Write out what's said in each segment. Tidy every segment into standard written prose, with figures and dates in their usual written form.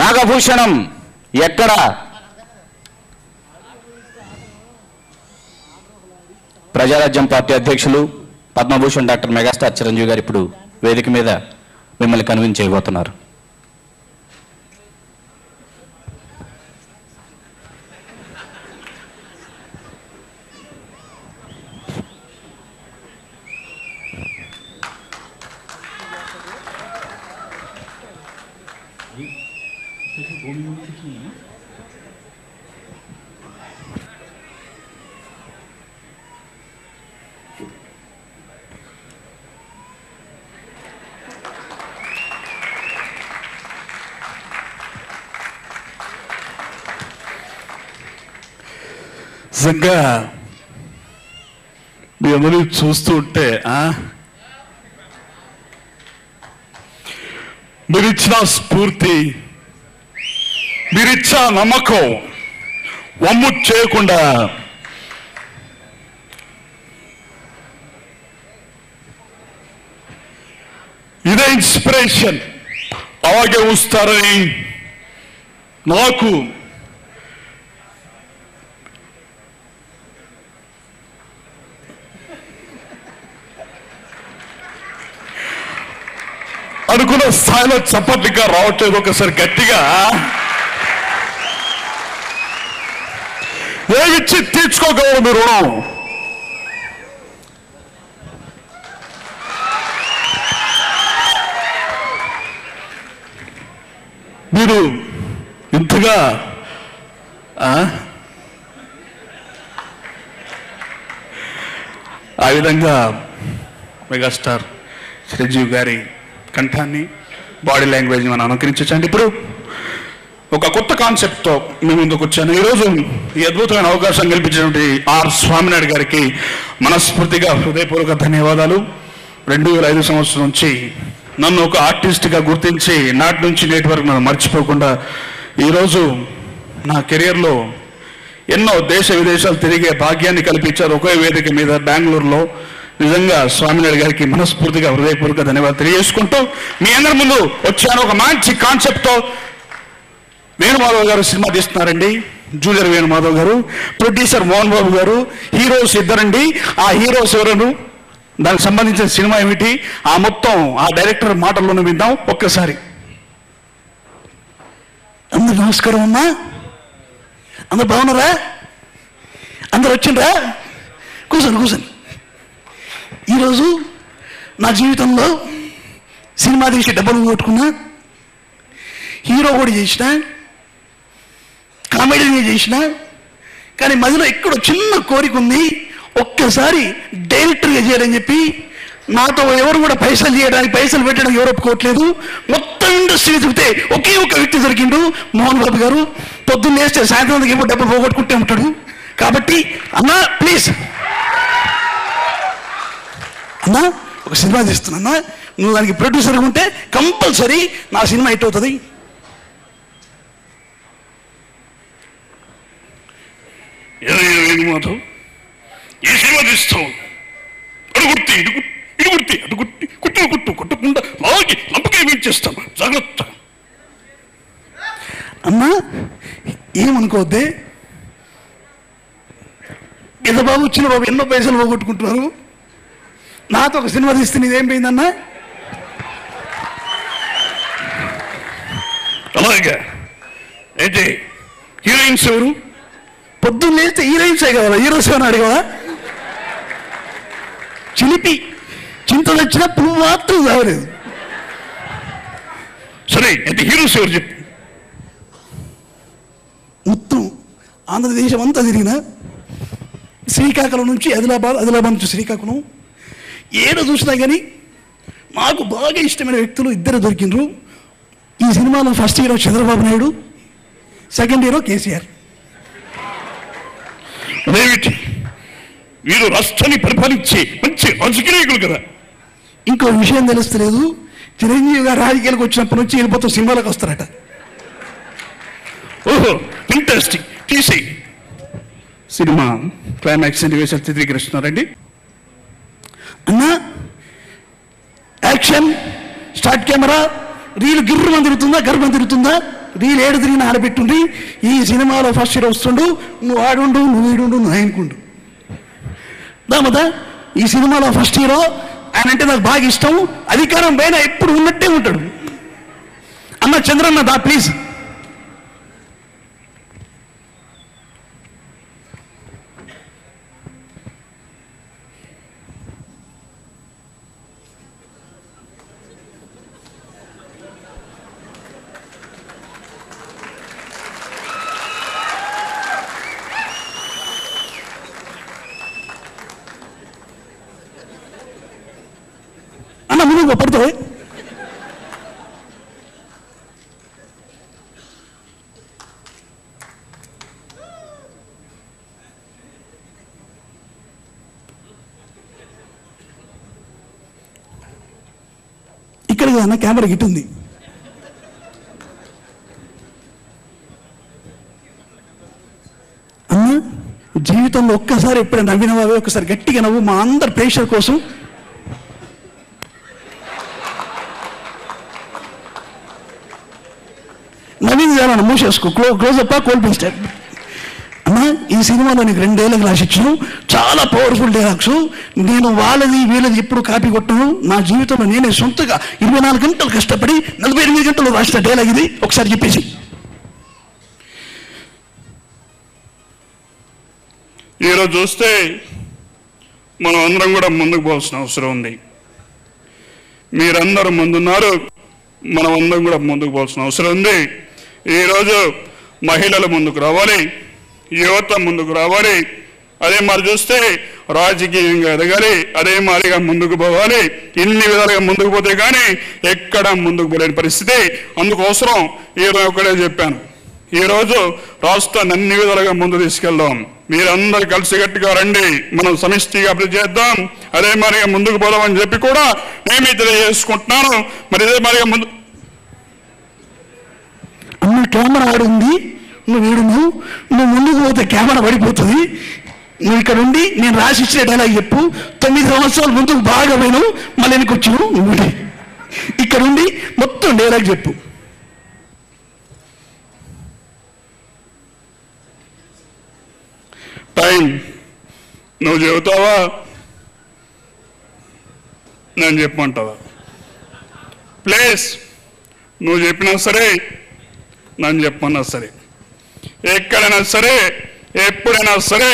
నాగభూషణం ఎక్కడ? ప్రజారాజ్యం పార్టీ అధ్యక్షులు Padma Bhushan doctor megastar Chiranjeevi గారు ఇప్పుడు వేదిక మీద మిమ్మల్ని కన్విన్స్ చేయబోతున్నారు. నిజంగా మీ అందరూ చూస్తూ ఉంటే మీరిచ్చిన స్ఫూర్తి, మీరిచ్చిన నమ్మకం వమ్ము చేయకుండా ఇదే ఇన్స్పిరేషన్ అలాగే వస్తారని నాకు అనుకున్న స్థాయిలో చప్పట్లుగా రావట్లేదు. ఒకసారి గట్టిగా ఏమిచ్చి తీర్చుకోగలరు మీరు రుణం? మీరు ఇంతగా ఆ విధంగా మెగాస్టార్ చిరంజీవి గారి కంఠాన్ని, బాడీ లాంగ్వేజ్ మనం అనుకరించండి. ఇప్పుడు ఒక కొత్త కాన్సెప్ట్తో మీ ముందుకు వచ్చాను. ఈరోజు ఈ అద్భుతమైన అవకాశం కల్పించినటువంటి ఆర్ స్వామినాయుడు గారికి మనస్ఫూర్తిగా హృదయపూర్వక ధన్యవాదాలు. 2005 సంవత్సరం నుంచి నన్ను ఒక ఆర్టిస్ట్గా గుర్తించి నాటి నుంచి నేటి వరకు నన్ను మర్చిపోకుండా ఈరోజు నా కెరియర్లో ఎన్నో దేశ విదేశాలు తిరిగే భాగ్యాన్ని కల్పించారు ఒకే వేదిక మీద బెంగళూరులో. నిజంగా స్వామినాయుడు గారికి మనస్ఫూర్తిగా హృదయపూర్వక ధన్యవాదాలు తెలియజేసుకుంటూ మీ అందరి ముందు వచ్చాను ఒక మంచి కాన్సెప్ట్తో. వేణుమాధవ్ గారు సినిమా తీస్తున్నారండి, జూనియర్ వేణుమాధవ్ గారు, ప్రొడ్యూసర్ మోహన్ బాబు గారు, హీరోస్ ఇద్దరండి. ఆ హీరోస్ ఎవరు, దానికి సంబంధించిన సినిమా ఏమిటి, ఆ మొత్తం ఆ డైరెక్టర్ మాటల్లోనే విందాం ఒక్కసారి. అందరు నమస్కారం అమ్మా, అందరు బాగున్నారా? అందరు వచ్చిండ్రా? కూర్చోండి. ఈరోజు నా జీవితంలో సినిమా తీసి డబ్బులు కొట్టుకున్నా, హీరో కూడా చేసిన, కామెడీని చేసిన, కానీ మధ్యలో ఎక్కడో చిన్న కోరిక ఉంది, ఒక్కసారి డైరెక్టర్గా చేయాలని చెప్పి. నాతో ఎవరు కూడా పైసలు పెట్టడానికి ఎవరు ఒప్పుకోవట్లేదు. మొత్తం ఇండస్ట్రీ తిరిగితే ఒకే ఒక వ్యక్తి దొరికిండు, మోహన్ బాబు గారు. పొద్దున్న వేస్తే సాయంత్రం ఏమో డబ్బులు పోగొట్టుకుంటే ఉంటాడు. కాబట్టి అన్నా ప్లీజ్ అన్నా ఒక సినిమా తీస్తున్నా, నువ్వు దానికి ప్రొడ్యూసర్గా ఉంటే కంపల్సరీ నా సినిమా హిట్ అవుతుంది. మాధవ్ ఈ సినిమా తీస్తావు, అడుగుర్తి ఇడుగుర్తి అడుగుర్తి కొట్టకుండా లాగి లంపకేమీ చేస్తాను, జాగ్రత్త. అన్నా ఏమనుకోవద్దే, ఎంత బాబు వచ్చిన బాబు ఎన్నో పైసలు పోగొట్టుకుంటున్నారు, నాతో ఒక సినిమా తీస్తే నీదేం పోయిందన్నా? అలాగే అయితే హీరోయిన్స్ ఎవరు? పొద్దున్న లేస్తే హీరోయిన్సే కావాలా, హీరోస్ ఏమైనా అడిగావా? చిలిపి చింత వచ్చినా పువ్వు మాత్రం కావలేదు. సరే అయితే హీరోస్ ఎవరు చెప్పు. మొత్తం ఆంధ్రదేశం అంతా తిరిగిన, శ్రీకాకుళం నుంచి ఆదిలాబాద్ నుంచి శ్రీకాకుళం, ఏదో చూసినా కానీ నాకు బాగా ఇష్టమైన వ్యక్తులు ఇద్దరు దొరికిండ్రు. ఈ సినిమాలో first hero Chandrababu Naidu, second hero KCR. అదేమిటి వీరు రాష్ట్రాన్ని పరిపాలించే మంచి రాజకీయాలు కదా. ఇంకో విషయం తెలుస్తలేదు, చిరంజీవి గారు రాజకీయాలకు వచ్చినప్పటి నుంచి వెళ్ళిపోతూ సినిమాలకు వస్తారట. ఓహో ఇంట్రెస్టింగ్. తీసి సినిమా క్లైమాక్స్ సన్నివేశాలు చిత్రీకరిస్తున్నారండి. అన్నా యాక్షన్, స్టార్ట్ కెమెరా, రీల్ గిర్రమని తిరుగుతుందా, గర్భం తిరుగుతుందా? రీల్ ఏడు తిరిగిన ఆడబెట్టుండి ఈ సినిమాలో ఫస్ట్ హీరో వస్తుండు, నువ్వు ఆడుండు, నువ్వు ఈడుండు, నువ్వు ఆయనకుండు. దామదా ఈ సినిమాలో ఫస్ట్ హీరో ఆయన అంటే నాకు బాగా ఇష్టం, అధికారం పైన ఎప్పుడు ఉన్నట్టే ఉంటాడు. అన్న చంద్రన్న దా ప్లీజ్. అన్న ముందుకు పడుతుంది. ఇక్కడ అన్న కెమెరా గిట్టుంది. అన్న జీవితంలో ఒక్కసారి ఎప్పుడైనా నవ్వినవా? ఒక్కసారి గట్టిగా నవ్వు మా అందరు ప్రేక్షకుల కోసం. నవీన్ చేయాలన్న మూసేసుకో, క్లోజప్ కోల్పోయి స్టెప్. అన్న ఈ సినిమాలో నీకు 2 డైలాగ్ రాసిచ్చాను, చాలా పవర్ఫుల్ డైలాగ్స్. నేను వాళ్ళది వీళ్ళది ఎప్పుడు కాపీ కొట్టాను. నా జీవితంలో నేనే సొంతగా 24 గంటలు కష్టపడి 48 గంటలు రాసిన డైలాగ్ ఇది. ఒకసారి చెప్పేసి. ఈరోజు చూస్తే మనం అందరం కూడా ముందుకు పోవాల్సిన అవసరం ఉంది. మీరందరూ ముందున్నారు, మనం అందరం కూడా ముందుకు పోవాల్సిన అవసరం ఉంది. ఈరోజు మహిళలు ముందుకు రావాలి, యువత ముందుకు రావాలి. అదే మరి చూస్తే రాజకీయంగా ఎదగాలి, అదే మాదిరిగా ముందుకు పోవాలి. ఇన్ని విధాలుగా ముందుకు పోతే కానీ ఎక్కడ ముందుకు పోలేని పరిస్థితి. అందుకోసం ఈరోజు ఒకటే చెప్పాను, ఈరోజు రాష్ట్రాన్ని అన్ని విధాలుగా ముందు తీసుకెళ్దాం. మీరందరూ కలిసికట్టుగా రండి, మనం సమిష్టిగా అభివృద్ధి చేద్దాం, అదే మాదిరిగా ముందుకు పోదామని చెప్పి కూడా నేను తెలియజేసుకుంటున్నాను. మరి ఇదే మాదిరిగా ముందు అన్న కెమెరా ఆడుంది, నువ్వు వీడును, నువ్వు ముందుకు పోతే కెమెరా పడిపోతుంది. నువ్వు ఇక్కడ ఉండి నేను రాసి ఇచ్చిన డైలాగ్ చెప్పు. 9 సంవత్సరాలు ముందుకు బాగా పోయినావు, మళ్ళీ వెనక్కి వచ్చావు. నువ్వు ఇక్కడ ఉండి మొత్తం డైలాగ్ చెప్పు. టైం నువ్వు చెబుతావా, నేను చెప్పమంటావా? ప్లేస్ నువ్వు చెప్పినా సరే, నన్ను చెప్పమన్నా సరే, ఎక్కడైనా సరే, ఎప్పుడైనా సరే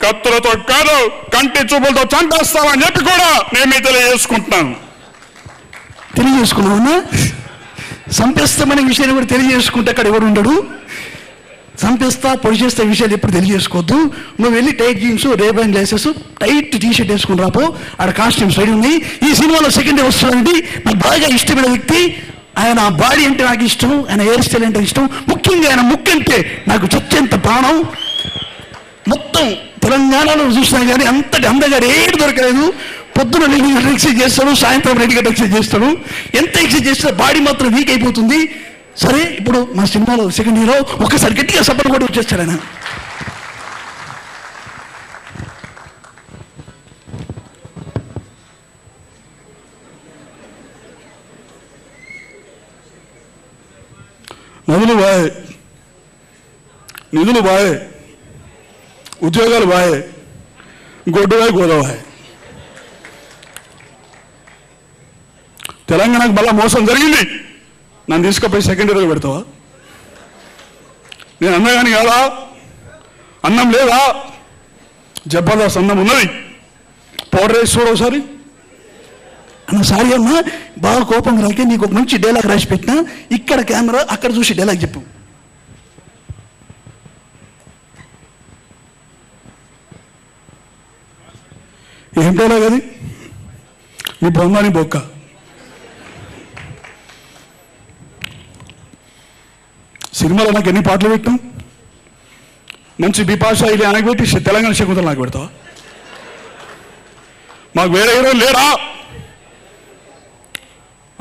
కత్తులతో కాదు కంటి చూపులతో చంపేస్తామని చెప్పి కూడా నేను తెలియజేసుకుంటున్నాను. తెలియజేసుకున్నావునా? సంపేస్తామనే విషయాన్ని కూడా తెలియజేసుకుంటే అక్కడ ఎవరు ఉండడు. సంపేస్తా పొడి చేస్తే విషయాలు ఎప్పుడు తెలియజేసుకోవద్దు. నువ్వు వెళ్ళి tight jeans, Ray-Ban glasses, tight T-shirt వేసుకుని రాపో. ఆడ కాస్ట్యూమ్స్ రెడీ ఉన్నాయి. ఈ సినిమాలో సెకండ్ వస్తుందండి. నాకు బాగా ఇష్టమైన వ్యక్తి ఆయన. బాడీ అంటే నాకు ఇష్టం, ఆయన హెయిర్ స్టైల్ అంటే ఇష్టం, ముఖ్యంగా ఆయన ముక్కు అంటే నాకు చచ్చేంత ప్రాణం. మొత్తం తెలంగాణలో చూసినా కానీ అంతటి అందగాడు ఏడు దొరకలేదు. పొద్దున 2 గంటలు ఎక్సైజ్ చేస్తాడు, సాయంత్రం 2 గంటలు ఎక్సైజ్ చేస్తాడు. ఎంత ఎక్సైజ్ చేస్తే బాడీ మాత్రం వీక్ అయిపోతుంది. సరే ఇప్పుడు మా సినిమాలో సెకండ్ హీరో ఒక్కసారి గట్టిగా సపోర్ట్ కూడా వచ్చేస్తాడు ఆయన. నదులు బాయ్, నిధులు బాయ్, ఉద్యోగాలు బాయ్, గొడ్డు బాయ్, గోదాబాయ్. తెలంగాణకు మళ్ళా మోసం జరిగింది, నన్ను తీసుకుపోయి సెకండ్ ఇయర్లో పెడతావా? నేను అన్నగాని కాదా? అన్నం లేదా? జబర్దస్త్ అన్నం ఉన్నది, పౌడర్ వేసి చూడ ఒకసారి. అన్న సారీ అమ్మా, బాగా కోపం రాకే నీకు ఒక మంచి డైలాగ్ రాసి పెట్టినా. ఇక్కడ కెమెరా, అక్కడ చూసి డైలాగ్ చెప్పు. ఏం డైలాగ్ అది? మీ బొమ్మని బొక్క. సినిమాలో నాకు ఎన్ని పాటలు పెట్టాం? మంచి బిపాషా ఇది ఆయనకు పెట్టి తెలంగాణ శకుంతల నాకు పెడతావా? మాకు వేరే హీరో లేరా?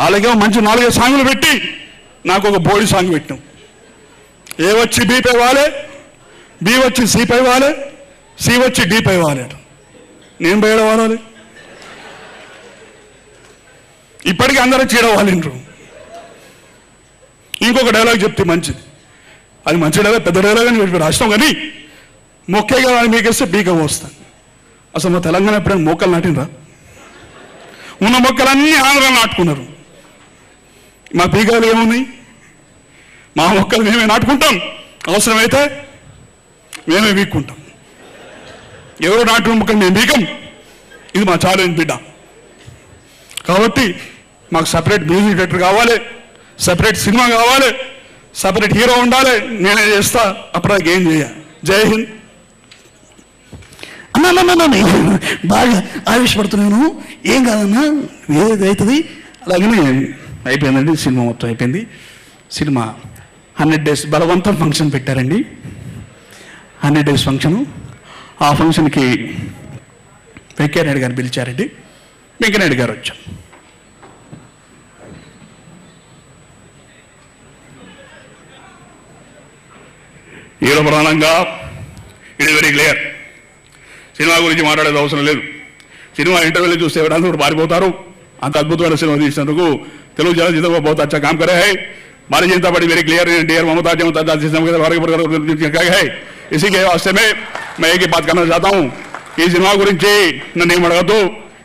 అలాగే మంచి 4-5 సాంగులు పెట్టి నాకు ఒక బోడి సాంగ్ పెట్టాం. ఏ వచ్చి బి పై వాలే, బి వచ్చి సి పై వాలే, సి వచ్చి డి పై వాలే. నేను బయట వాడాలి? ఇప్పటికీ అందరూ చీడ వాలిండ్రు. ఇంకొక డైలాగ్ చెప్తే మంచిది, అది మంచి డైలాగ్, పెద్ద డైలాగ్ అని చెప్పి రాస్తాం, కానీ మొక్కేగా మీకేస్తే బీక వస్తాను. అసలు మా తెలంగాణ ఎప్పుడైనా మొక్కలు నాటినరా? ఉన్న మొక్కలన్నీ ఆంధ్రాలో నాటుకున్నారు. మా బీగాలు ఏమున్నాయి? మా మొక్కలు మేమే నాటుకుంటాం, అవసరమైతే మేమే వీక్కుంటాం. ఎవరు నాటుకున్న మొక్కలు మేము బీకం. ఇది మా ఛాలెంజ్ బిడ్డ. కాబట్టి మాకు సపరేట్ మ్యూజిక్ డైరెక్టర్ కావాలి, సపరేట్ సినిమా కావాలి, సపరేట్ హీరో ఉండాలి. నేనే చేస్తా, అప్పటికి ఏం చేయ. జై హింద్. అన్నా బాగా ఆవేశపడుతున్నాను. ఏం కాదన్నా, ఏది అవుతుంది. అలాగనే అయిపోయిందండి, సినిమా మొత్తం అయిపోయింది. సినిమా 100 days బలవంతం ఫంక్షన్ పెట్టారండి. 100 days ఫంక్షను. ఆ ఫంక్షన్కి వెంకయ్యనాయుడు గారిని పిలిచారండి. వెంకయ్యనాయుడు గారు వచ్చారు. హీరో ప్రధానంగా ఇది వెరీ క్లియర్. సినిమా గురించి మాట్లాడేది అవసరం లేదు. సినిమా ఇంటర్వ్యూలో చూస్తే ఎవరైనా కూడా మారిపోతారు. అంత అద్భుతమైన సినిమా తీసినందుకు తెలుగు చలనచిత్ర बहुत अच्छा काम करे है. Bharatiya Janata party very clear dear ममता है. इसी के वास्ते में मैं एक ही बात करना चाहता हूँ. ఈ సినిమా గురించి నన్ను ఏం అడగద్దు.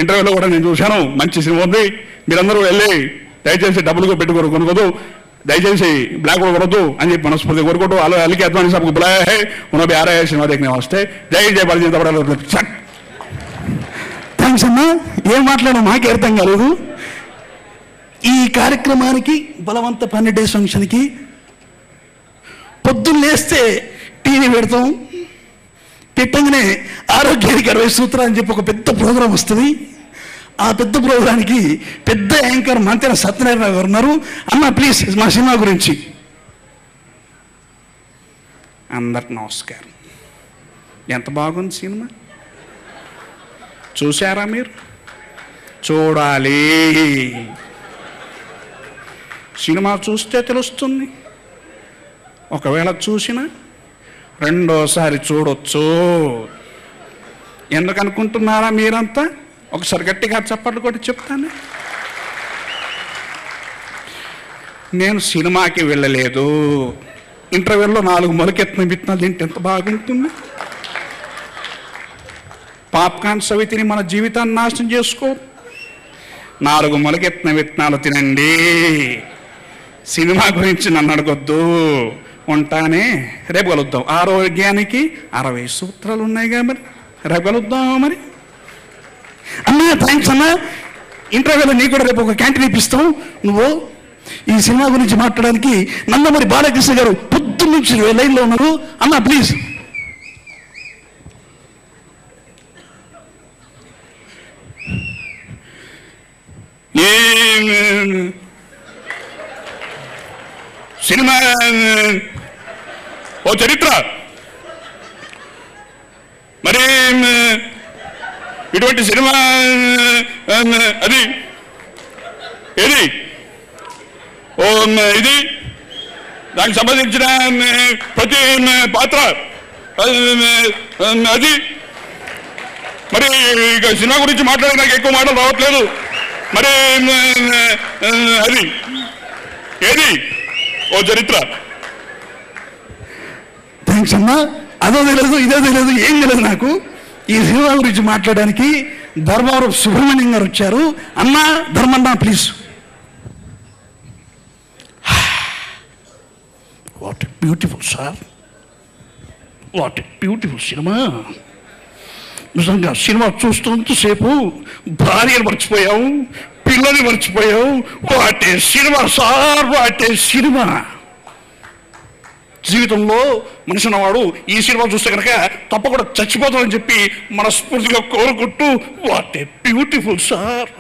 ఇంటర్వ్యూలో కూడా నేను చూశాను, మంచి సినిమా ఉంది. మీరందరూ వెళ్ళి దయచేసి డబ్బులు పెట్టుకోరు, కొనుకోదు, దయచేసి బ్లాక్ కూడా కొనొద్దు అని చెప్పి మనస్ఫూర్తి కోరుకుంటూ అల్లికి అద్వానీ సాబ్కు బులాయా హై, ఉన్నా भी आ रहे हैं సినిమా देखने वास्ते. జై జై భారతీయ జనతా పార్టీ. థ్యాంక్స్ అన్నా. ఏం మాట్లాడో మాకే అర్థం కాలేదు. ఈ కార్యక్రమానికి బలవంత 100 days ఫంక్షన్కి పొద్దున్న లేస్తే టీవీ పెడతాం, పెట్టంగానే ఆరోగ్యానికి 60 సూత్రాలు అని చెప్పి ఒక పెద్ద ప్రోగ్రాం వస్తుంది. ఆ పెద్ద ప్రోగ్రానికి పెద్ద యాంకర్ మంతెన సత్యనారాయణ గారు ఉన్నారు. అన్న ప్లీజ్ మా సినిమా గురించి. అందరికి నమస్కారం. ఎంత బాగుంది సినిమా, చూశారా మీరు? చూడాలి. సినిమా చూస్తే తెలుస్తుంది. ఒకవేళ చూసినా రెండోసారి చూడొచ్చు. ఎందుకు అనుకుంటున్నారా మీరంతా? ఒకసారి గట్టిగా చప్పట్లు కొట్టి చెప్తాను. నేను సినిమాకి వెళ్ళలేదు. ఇంటర్వ్యూలో 4 మొలకెత్తిన విత్తనాలు తింటే ఎంత బాగుంటుంది. పాప్కార్న్ సవితిని మన జీవితాన్ని నాశనం చేసుకో. 4 మొలకెత్తిన విత్తనాలు తినండి. సినిమా గురించి నన్ను అడగొద్దు. ఉంటానే. రేపు కలుద్దాం. ఆరోగ్యానికి 60 సూత్రాలు ఉన్నాయిగా, మరి రేపు కలుద్దాం. మరి అన్నా థ్యాంక్స్ అన్నా. ఇంటర్వ్యూలో నీకు కూడా రేపు ఒక క్యాంటీన్ ఇప్పిస్తాం. నువ్వు ఈ సినిమా గురించి మాట్లాడడానికి నందమూరి బాలకృష్ణ గారు పొద్దున్న నుంచి లైన్లో ఉన్నారు. అన్నా ప్లీజ్. సినిమా ఓ చరిత్ర. మరి ఇటువంటి సినిమా అది ఏది ఓ ఇది దానికి సంబంధించిన ప్రతి పాత్ర అది. మరి ఇక సినిమా గురించి మాట్లాడే నాకు ఎక్కువ మాటలు రావట్లేదు. మరి అది ఏది ఓ చరిత్ర. థ్యాంక్స్ అన్నా. అదో తెలియదు, ఇదో తెలియదు, ఏం తెలియదు నాకు. ఈ సినిమా గురించి మాట్లాడడానికి ధర్మవరం సుబ్రహ్మణ్యం గారు వచ్చారు. అన్నా Dharmanna please. What beautiful sir, what beautiful cinema. నిజంగా సినిమా చూస్తున్నంతసేపు భార్యను మర్చిపోయావు, పిల్లల్ని మర్చిపోయావు. What a cinema sir, what a cinema. జీవితంలో మనిషి ఉన్నవాడు ఈ సినిమా చూస్తే కనుక తప్పకుండా చచ్చిపోతాడని చెప్పి మనస్ఫూర్తిగా కోరుకుంటూ what a beautiful sir.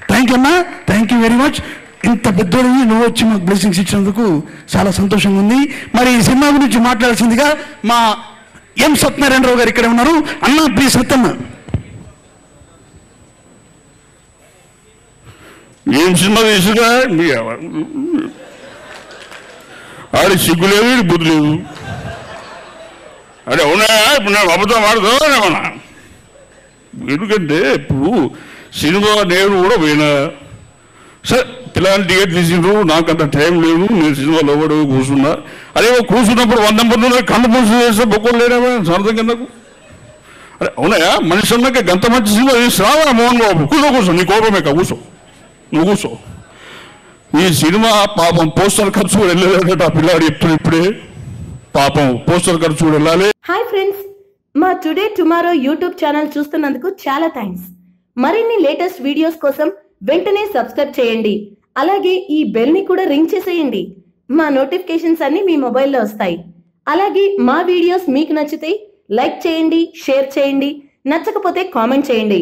Thank you అన్నా, థ్యాంక్ యూ వెరీ మచ్. ఇంత పెద్దోడు నువ్వు వచ్చి మాకు బ్లెస్సింగ్స్ ఇచ్చినందుకు చాలా సంతోషంగా ఉంది. మరి ఈ సినిమా గురించి మాట్లాడాల్సిందిగా మా ఎం సత్యనారాయణరావు గారు ఇక్కడ ఉన్నారు. అన్నా ప్లీజ్ సత్యన్న. ఏం సినిమా తీసుగా ఆడి సిగ్గు లేదు, బుద్ధి లేదు. అదే అవునా, ఇప్పుడు నేను అబద్ధం ఆడుతామన్నా. ఎందుకంటే ఇప్పుడు సినిమా నేను కూడా పోయినా సరే పిల్లలు టికెట్ తీసిండ్రు, నాకంత టైం లేదు, నేను సినిమాలో ఎవడు కూర్చున్నా. అదే కూర్చున్నప్పుడు 100 మంది కన్ను పూసి చేస్తే బొక్కలు లేదేమో సరదా కిందకు. అరే అవునయా, మనిషి అన్నాక గంత మంచి సినిమా తీసిరావా మోహన్ బాబు? కూర్చో, నీ కోపమే కూర్చో, నువ్వు కూర్చో. ఈ సినిమా పాపం పోస్టర్ ఖర్చు కూడా వెళ్ళలేదట ఆ పిల్లాడు చెప్తున్నా ఇప్పుడే. పాపం పోస్టర్ ఖర్చు కూడా వెళ్ళాలి. హాయ్ ఫ్రెండ్స్, మా టుడే టుమారో యూట్యూబ్ ఛానల్ చూస్తున్నందుకు చాలా థ్యాంక్స్. మరిన్ని లేటెస్ట్ వీడియోస్ కోసం వెంటనే సబ్స్క్రైబ్ చేయండి. అలాగే ఈ బెల్ ని కూడా రింగ్ చేసేయండి. మా నోటిఫికేషన్స్ అన్ని మీ మొబైల్లో వస్తాయి. అలాగే మా వీడియోస్ మీకు నచ్చితే లైక్ చేయండి, షేర్ చేయండి, నచ్చకపోతే కామెంట్ చేయండి.